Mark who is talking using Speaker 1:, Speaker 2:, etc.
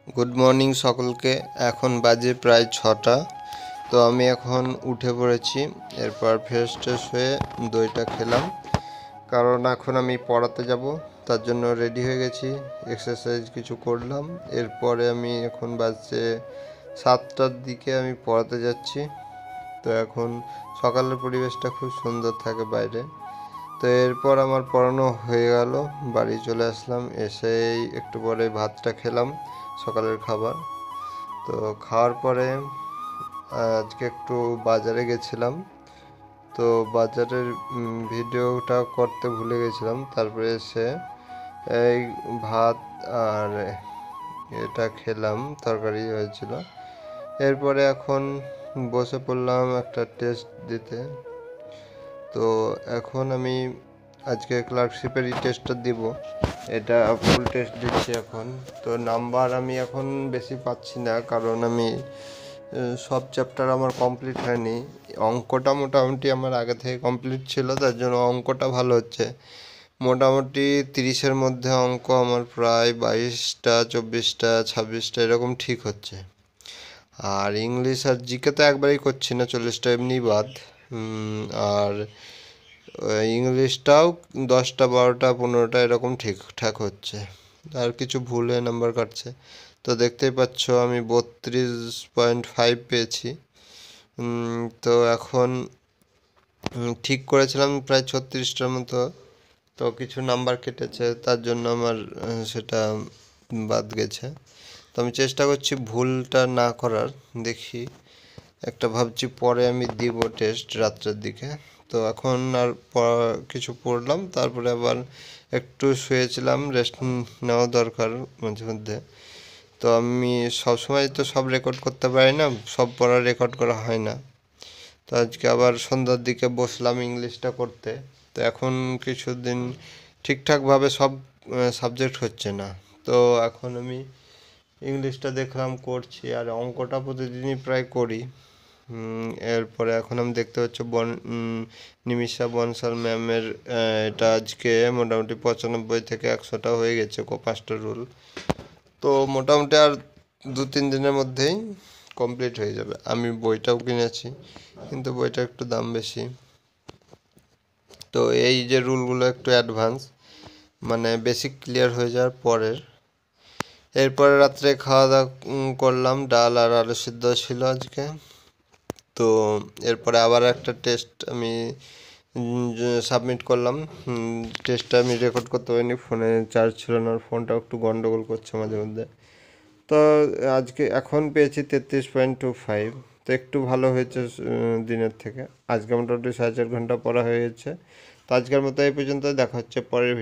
Speaker 1: Good morning সকলকে। এখন বাজে প্রায় 6টা। তো আমি এখন উঠে পড়েছি। এরপর ফ্রেশ ট্রেশ হয়ে দইটা খেলাম, কারণ এখন আমি পড়াতে যাব, তার জন্য রেডি হয়ে গেছি। এক্সারসাইজ কিছু করলাম, এরপরে আমি এখন বাজছে 7টার দিকে আমি পড়াতে যাচ্ছি। তো এখন সকালের পরিবেশটা খুব সুন্দর থাকে বাইরে। তো এরপর আমার পড়ানো হয়ে গেল, বাড়ি চলে আসলাম। এসেই একটু পরে ভাতটা খেলাম, সকালের খাবার। তো খাওয়ার পরে আজকে একটু বাজারে গেছিলাম। তো বাজারের ভিডিওটা করতে ভুলে গেছিলাম। তারপরে এসে এই ভাত আর এটা খেলাম, তরকারি হয়েছিল। এরপরে এখন বসে পড়লাম একটা টেস্ট দিতে। তো এখন আমি আজকে ক্লার্কশিপের টেস্টটা দিব, এটা ফুল টেস্ট দিচ্ছি এখন। তো নাম্বার আমি এখন বেশি পাচ্ছি না, কারণ আমি সব চ্যাপ্টার আমার কমপ্লিট হয়নি। অঙ্কটা মোটামুটি আমার আগে থেকে কমপ্লিট ছিল, তার জন্য অঙ্কটা ভালো হচ্ছে। মোটামুটি 30-এর মধ্যে অঙ্ক আমার প্রায় 22টা 24টা 26টা এরকম ঠিক হচ্ছে। আর ইংলিশ আর জিকে তো একবারই করছি না, 40টা এমনি বাদ। আর ইংলিশটাও 10টা 12টা 15টা এরকম ঠিকঠাক হচ্ছে, আর কিছু ভুল হয়ে নাম্বার কাটছে। তো দেখতেই পাচ্ছ আমি 32.5 পেয়েছি। তো এখন ঠিক করেছিলাম প্রায় 36টার মতো, তো কিছু নাম্বার কেটেছে, তার জন্য আমার সেটা বাদ গেছে। তো আমি চেষ্টা করছি ভুলটা না করার। দেখি, একটা ভাবছি পরে আমি দিব টেস্ট রাত্রের দিকে। তো এখন আর কিছু পড়লাম, তারপরে আবার একটু শুয়েছিলাম, রেস্ট নেওয়া দরকার মাঝে মধ্যে। তো আমি সবসময় তো সব রেকর্ড করতে পারি না, সব পড়া রেকর্ড করা হয় না। তো আজকে আবার সন্ধ্যার দিকে বসলাম ইংলিশটা করতে। তো এখন কিছুদিন ঠিকঠাকভাবে সব সাবজেক্ট হচ্ছে না। তো এখন আমি ইংলিশটা দেখলাম করছি, আর অঙ্কটা প্রতিদিনই প্রায় করি। এরপরে এখন আমি দেখতে পাচ্ছি নিমিষা বনসাল ম্যামের এটা আজকে মোটামুটি 95 থেকে 100টা হয়ে গেছে, 5টা রুল। তো মোটামুটি আর 2-3 দিনের মধ্যেই কমপ্লিট হয়ে যাবে। আমি বইটাও কিনেছি, কিন্তু বইটা একটু দাম বেশি। তো এই যে রুলগুলো একটু অ্যাডভান্স, মানে বেসিক ক্লিয়ার হয়ে যাওয়ার পরের। এরপরে রাত্রে খাওয়া দাওয়া করলাম, ডাল আর আলু সিদ্ধ ছিল আজকে। তো এরপরে আবার একটা টেস্ট আমি সাবমিট করলাম। টেস্টটা আমি রেকর্ড করতে পারিনি, ফোনে চার্জ ছিল না, ফোনটা একটু গন্ডগোল করছে মাঝে মধ্যে। তো আজকে এখন পেয়েছি 33.25। তো একটু ভালো হয়েছে দিনের থেকে। আজকে মোটামুটি 4.5 ঘন্টা পড়া হয়ে গেছে। তো আজকের মতো এই পর্যন্ত, দেখা হচ্ছে পরের